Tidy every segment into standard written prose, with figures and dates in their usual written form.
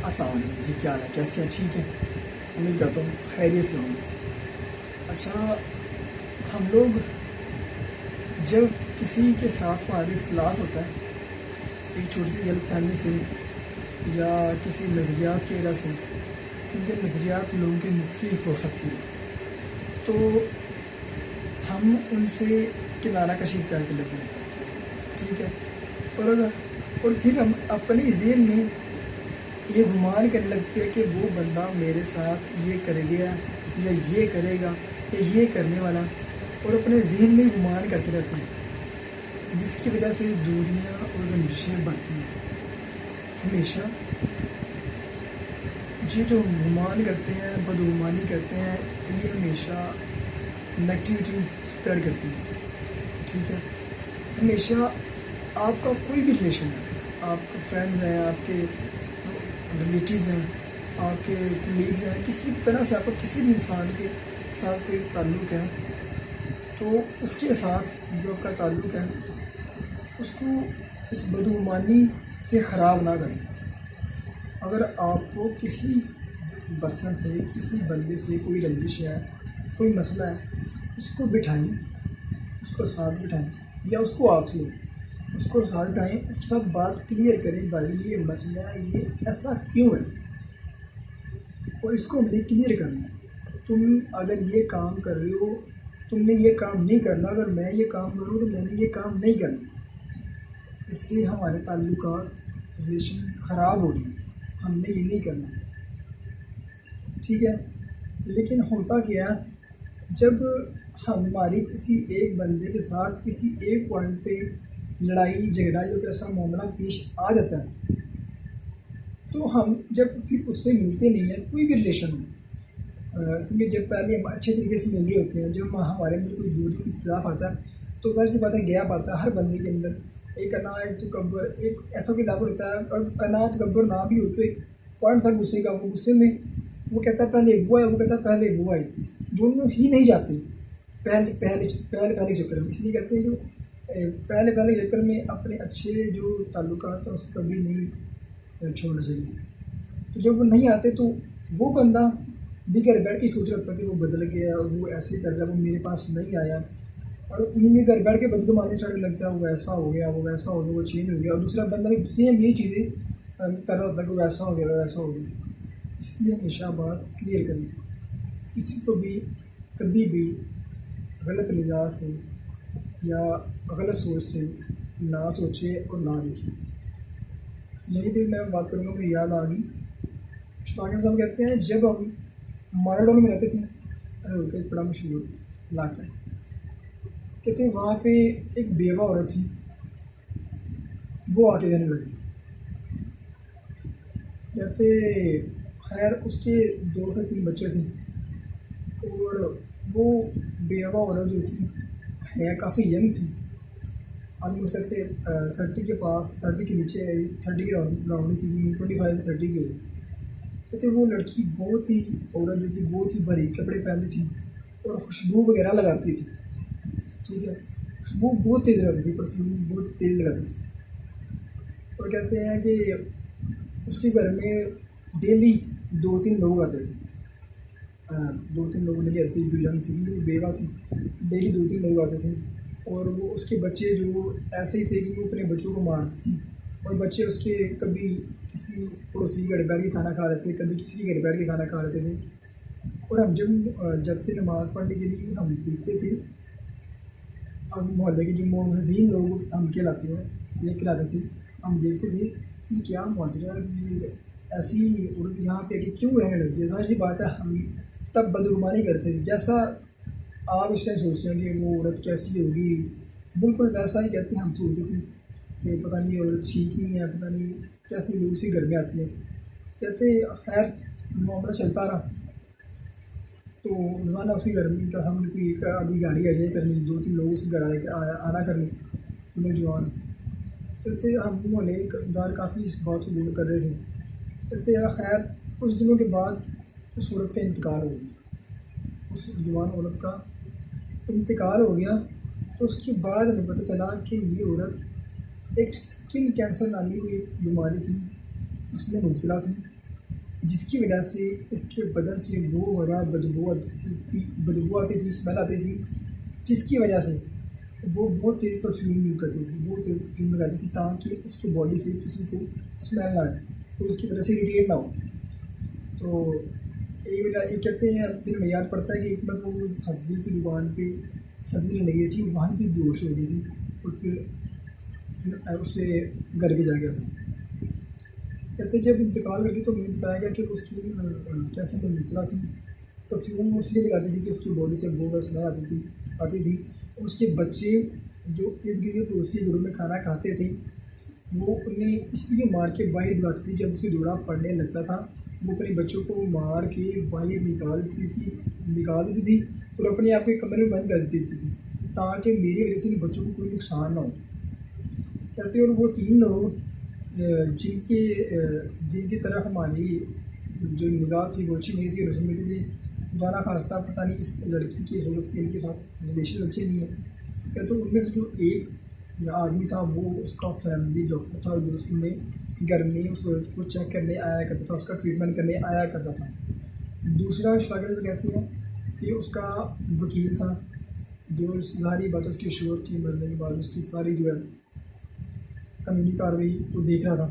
अस्सलाम वालेकुम जी, क्या हाल है, कैसे हैं? ठीक है, उम्मीद करता हूँ खैरियत से होंगे। अच्छा, हम लोग जब किसी के साथ हमारा इख्तिलाफ होता है, एक छोटी सी गलत फहमी से या किसी नज़रियात की वजह से, क्योंकि नज़रियात लोगों के मुख्तलिफ हो सकती है, तो हम उनसे किनारा कशी करके लेते हैं, ठीक है। और फिर हम अपने ज़हन में ये गुमान करने लगते हैं कि वो बंदा मेरे साथ ये करेगा या ये करेगा या ये करने वाला, और अपने ज़हन में गुमान करते रहते हैं, जिसकी वजह से दूरियां और रंजिशें बढ़ती हैं। हमेशा ये जो गुमान करते हैं, बदगुमानी करते हैं, ये हमेशा नेगेटिविटी स्प्रेड करती है, ठीक है। हमेशा आपका कोई भी रिलेशन है, आपके फ्रेंड्स हैं, आपके रिलेटिव्स हैं, आपके कोलीग्स हैं, किसी भी तरह से आपका किसी भी इंसान के साथ कोई ताल्लुक़ है, तो उसके साथ जो आपका ताल्लुक़ है उसको इस बदगुमानी से ख़राब ना करें। अगर आपको किसी पर्सन से, किसी बंदे से कोई रंजिश है, कोई मसला है, उसको बिठाएं, उसको साथ बिठाएं, या उसको आपसे उसको साथ बिठाएं, उसके साथ बात क्लियर करें, भाई ये मसला है, ये ऐसा क्यों है, और इसको हमने क्लियर करना है। तुम अगर ये काम कर रहे हो, तुमने ये काम नहीं करना, अगर मैं ये काम करूँ तो मैंने ये काम नहीं करना, इससे हमारे ताल्लुकात, रिलेशन ख़राब हो रही है, हमने ये नहीं करना, ठीक है। लेकिन होता क्या है, जब हमारी किसी एक बंदे के साथ किसी एक पॉइंट पे लड़ाई झगड़ा या कोई ऐसा मामला पेश आ जाता है, तो हम जब फिर उससे मिलते नहीं हैं, कोई भी रिलेशन हो, क्योंकि जब पहले हम अच्छे तरीके से मिल रहे होते हैं, जब हमारे अंदर कोई दूरी की इख्तिलाफ आता है, तो ज़ाहिर सी बात है गैप आता है हर बंदे के अंदर। एक अना, एक तकब्बुर, एक ऐसा कोई लेवल होता है, और अना तकब्बुर ना भी हो तो एक पॉइंट था गुस्से का, वो गुस्से में वो कहता है पहले वो है, वो कहता है पहले वो है, दोनों ही नहीं जाते पहले पहले पहले पहले चक्कर में। इसलिए कहते हैं कि पहले पहले चक्कर में अपने अच्छे जो ताल्लुकात हैं उसको कभी नहीं छोड़ना चाहिए। तो जब वो नहीं आते तो वो बंदा भी घर बैठ के सोच रहा था कि वो बदल गया, और वो ऐसे कर रहा, वो मेरे पास नहीं आया, और उन्हें घर बैठ के बदगुमानी स्टार्ट लगता है, वो ऐसा हो गया, वो वैसा हो गया, वो चेंज हो गया, और दूसरा बंदा भी सेम ये चीज़ें कर रहा होता है कि वैसा हो गया, वैसा हो गया। इसलिए हमेशा बात क्लियर करें, किसी को भी कभी भी गलत निगाह से या गलत सोच से ना सोचे और ना देखें। यहीं पे मैं बात करूँगा, मुझे याद आ गई, शौकीन साहब कहते हैं जब हम माराडोना में रहते थे, एक बड़ा मशहूर इलाका है, कहते हैं वहाँ पे एक बेवा औरत थी, वो आके रहने लगी। कहते खैर उसके 2 से 3 बच्चे थे, और वो बेवा औरत जो थी है काफ़ी यंग थी, ऑलमोस्ट कहते 30 के पास, 30 के नीचे, 30 के राउंड थी, 25 से 30 की होगी। कहते वो लड़की बहुत ही, औरत जो थी बहुत ही भरी कपड़े पहनती थी और खुशबू वगैरह लगाती थी, ठीक है, खुशबू बहुत तेज़ लगाती थी, परफ्यूम बहुत तेज़ लगाती थी। और कहते हैं कि उसके घर में डेली 2-3 लोग आते थे, 2-3 लोग नहीं आते थे, जो यंग थी, जो बेवा थी, डेली 2-3 लोग आते थे, और वो उसके बच्चे जो ऐसे ही थे कि वो अपने बच्चों को मारती थी, और बच्चे उसके कभी किसी पड़ोसी के घर बैठ के खाना खा रहे थे, कभी किसी के घर बैठ के खाना खा लेते थे। और हम जब जाते थे नमाज़ पढ़ने के लिए, हम देखते थे, अब मोहल्ले के जो मोहसिन लोग हम कहलाते हैं, ये खिलाते थे, हम देखते थे कि क्या माजरा, ये ऐसी औरत यहाँ पे कि क्यों रहने लगी है। ज़ाहिर सी बात है हम तब बदगुमानी करते थे, जैसा आप इस टाइम सोचते हैं कि वो औरत कैसी होगी, बिल्कुल वैसा ही कहते हैं हम सोचते थे कि पता नहीं औरत ठीक नहीं है, पता नहीं कैसे लोग उसी घर में आती है। कहते खैर मामला चलता रहा, तो रोज़ाना उसके घर में का सामने कोई एक आधी गाड़ी आ जाए करनी, 2-3 लोग उसके घर आना करनी, नौजवान। कहते हम मोहल्लेदार काफ़ी इस बात को दूर कर रहे थे। कहते यार खैर कुछ दिनों के बाद उस औरत का इंतकाल हो गया, उस जवान औरत का इंतकाल हो गया। तो उसके बाद हमें पता चला कि ये औरत एक स्किन कैंसर नामी कोई बीमारी थी, उसमें मुब्तला थी, जिसकी वजह से इसके बदन से बो हो रहा बदबू आती थी, स्मेल आती थी, जिसकी वजह से वो बहुत तेज़ परफ्यूम यूज़ करती थी, बहुत तेज़ परफ्यूम लगाती थी ताकि उसकी बॉडी से किसी को स्मेल ना आए, तो उसकी वजह से इरिटेट ना हो। तो एक कहते हैं, फिर मैं याद पड़ता है कि एक बार वो सब्ज़ी की दुकान पे सब्ज़ी लेने गई थी, वहाँ भी बेहोश हो गई थी और फिर उससे घर भी जा गया था। कहते जब इंतकाल करके तो मुझे बताया गया कि उसकी कैसे में मुतला थी, तो परफ्यूम इसलिए लगाती थी कि उसकी बॉडी से बहुत स्मेल आती थी। और उसके बच्चे जो इर्द गिर्द पड़ोसी घरों में खाना खाते थे, वो उन्हें इसलिए मार के बाहर बुलाती थी। जब उसकी जोड़ा पड़ने लगता था, वो अपने बच्चों को मार के बाहर निकाल देती थी और अपने आप के कमरे में बंद कर देती थी ताकि मेरी वजह से बच्चों को कोई नुकसान ना हो। कहते और वो 3 लोग जिनकी तरफ हमारी जो निगाह थी वो अच्छी नहीं थी, रस्म में थी, खुदा खास्ता पता नहीं इस लड़की की ज़रूरत की इनके साथ रिलेशन अच्छे नहीं है। कहते तो उनमें से जो एक आदमी था वो उसका फैमिली डॉक्टर था, जो उसमें घर में उस को चेक करने आया करता था, उसका ट्रीटमेंट करने आया करता था। दूसरा शागिर्द कहते हैं कि उसका वकील था, जो सारी बात उसके शोर की मरने के बाद उसकी सारी जो है कानूनी कार्रवाई को देख रहा था।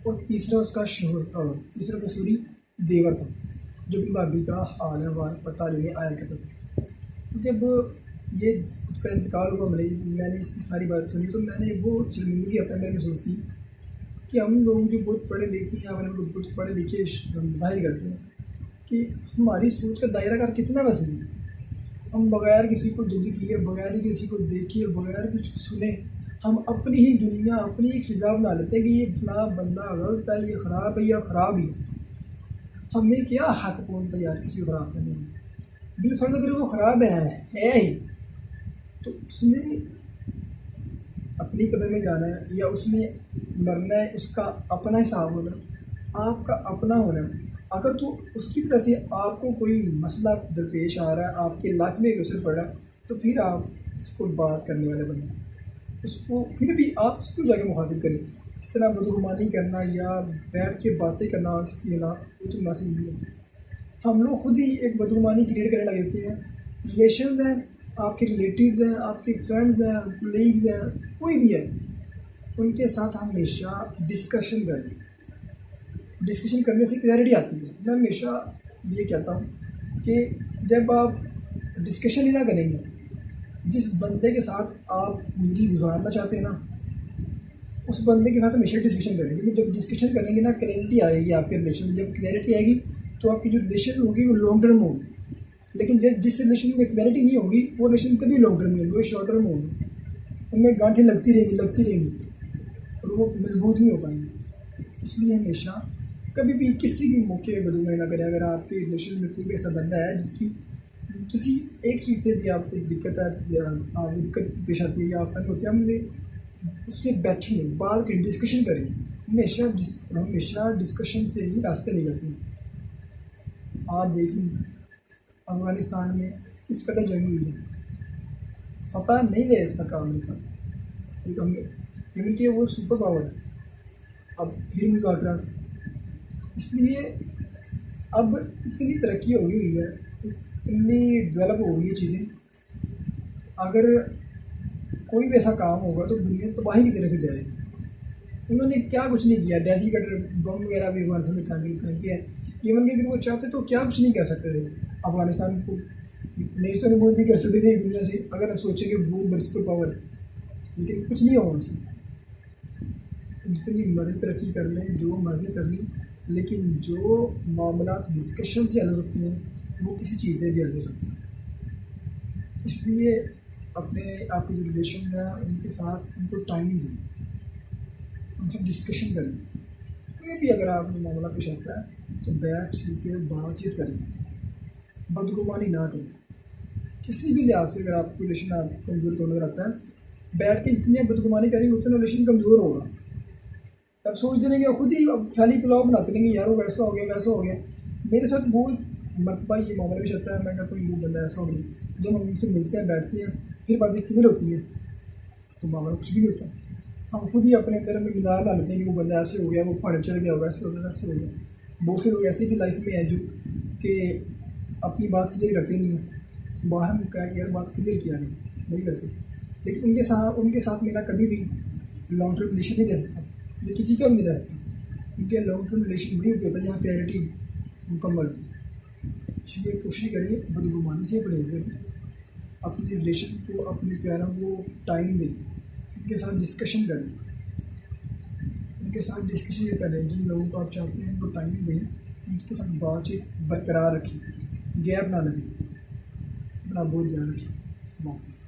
और तीसरा उसका तीसरा ससुरी देवर था, जो भी भाभी का हाल है पता लेने आया करता था। जब ये उसका इंतकाल हुआ, मैंने इसकी सारी बात सुनी, तो मैंने वो शर्मिंदगी अपने अंदर महसूस की कि हम लोग जो बहुत पढ़े लिखे हैं, अपने लोग बहुत पढ़े लिखे जाहिर करते हैं कि हमारी सोच का दायरा कार कितना वसी है। हम बगैर किसी को जज किए, बगैर किसी को देखे, बगैर कुछ सुने, हम अपनी ही दुनिया, अपनी एक फिजा बना लेते हैं कि ये फला बंदा गलत है, ये ख़राब है या ख़राब ही। हमें क्या हक पहुँचता है यार किसी को ख़राब करने में। बिलफर्ज अगर वो ख़राब है ही, तो उसने अपनी कदर में जाना है या उसने मरना है, उसका अपना हिसाब होना, आपका अपना होना। अगर तो उसकी वजह से आपको कोई मसला दरपेश आ रहा है, आपके लाइफ में एक असर पड़ रहा है, तो फिर आप उसको बात करने वाले बने, उसको फिर भी आप उसको जाके मुखातिब करें। इस तरह बदगुमानी करना या बैठ के बातें करना किसी के खिलाफ, वो तो मुनासिब नहीं है। हम लोग खुद ही एक बदगुमानी क्रिएट करने लग जाते हैं। रिलेशंस हैं, आपके रिलेटिव्स हैं, आपके फ्रेंड्स हैं, कोलीग्स हैं, कोई भी है, उनके साथ हमेशा डिस्कशन करें। डिस्कशन करने से क्लैरिटी आती है। मैं हमेशा ये कहता हूँ कि जब आप डिस्कशन ही ना करेंगे, जिस बंदे के साथ आप ज़िंदगी गुजारना चाहते हैं ना, उस बंदे के साथ हमेशा डिस्कशन करेंगे। क्योंकि जब डिस्कशन करेंगे ना, क्लैरिटी आएगी आपके रिलेशन में। जब क्लैरिटी आएगी तो आपकी जो रिलेशन होगी वो लॉन्ग टर्म होगी। लेकिन जब जिस रिलेशन में क्लैरिटी नहीं होगी, वो रिलेशन कभी लॉन्ग टर्म नहीं होगी, वो शॉर्ट टर्म होगी। उनमें गांठें लगती रहेंगी और वो मजबूत नहीं हो पाएंगे। इसलिए हमेशा कभी भी किसी भी मौके पर बदुमाई ना करें। अगर आपके रिलेशन में कोई ऐसा बंदा है जिसकी किसी एक चीज़ से भी आपको दिक्कत है या आपको दिक्कत पेश आती है या आप तंग होते हैं, हमने उससे बैठिए, बात करें, डिस्कशन करें। हमेशा डिस्कशन से ही रास्ते निकलते हैं। आप देख लीजिए अफ़गानिस्तान में इस कदर जंग हुई है, फतह नहीं ले सका अमेरिका, क्योंकि वो सुपर पावर है। अब फिर मुज़ाकरात, इसलिए अब इतनी तरक्की हो गई है, इतनी डेवलप हो गई है चीज़ें। अगर कोई भी ऐसा काम होगा तो दुनिया तबाही की तरफ जाएगी। उन्होंने क्या कुछ नहीं किया, डेजी कटर बम वगैरह भी अफगानिस्तान में फेंक किया है। इवन कि अगर वो चाहते तो क्या कुछ नहीं कर सकते थे अफगानिस्तान को, नहीं तो रिमूव भी कर सकते थे दुनिया से, अगर सोचे कि वो बड़ी सुपर पावर है। लेकिन कुछ नहीं होगा उनसे, जितनी मर्जी तरक्की कर लें, जो मर्जी कर लें, लेकिन जो मामला डिस्कशन से हल हो सकती हैं वो किसी चीज़ से भी हल हो सकती हैं। इसलिए अपने आपके जो रिलेशन है उनके साथ उनको टाइम दें, उनसे डिस्कशन करें। कोई भी अगर आपको मामला पेश आता है तो बैठ के बातचीत करें, बदगुमानी ना करें। किसी भी लिहाज से अगर आपको रिलेशन आप कमज़ोर होने लग आता है, बैठ के जितनी बदगुमानी करेंगे उतना रिलेशन कमज़ोर होगा। अब सोचते रहेंगे खुद ही, अब खाली पुलाव बनाते रहेंगे, यार वो वैसा हो गया वैसा हो गया। मेरे साथ बहुत मरतबा ये मामला भी चलता है। मैं कहता हूँ वो बंदा ऐसा हो गया, जब हम उनसे मिलते हैं, बैठते हैं, फिर बातें क्लियर होती है तो मामला कुछ भी नहीं होता। हम खुद ही अपने अंदर में मिदार डाल लेते हैं कि वो बंदा ऐसे हो गया, वो पहाड़ चढ़ गया होगा, ऐसे हो गया वैसे हो गया। बहुत से लोग ऐसे भी लाइफ में हैं जो कि अपनी बात क्लियर करते नहीं हैं, बाहर हम कहा कि यार बात क्लियर किया नहीं करते, लेकिन उनके साथ मेरा कभी भी लॉन्ग टर्म रिलेशन नहीं रह सकता, ये किसी का भी नहीं रहता, क्योंकि लॉन्ग टर्म रिलेशन वही होता है जहाँ क्लैरिटी मुकम्मल हो। इसलिए कोशिश करें बदगुमानी से परहेज करें, अपने रिलेशन को, अपने प्यारों को टाइम दें, उनके साथ डिस्कशन करें, उनके साथ डिस्कशन करें, जिन लोगों को आप चाहते हैं उनको टाइम दें, उनके साथ बातचीत बरकरार रखें, गैप ना लगे, अपना बहुत ध्यान रखें। अल्लाह हाफ़िज़।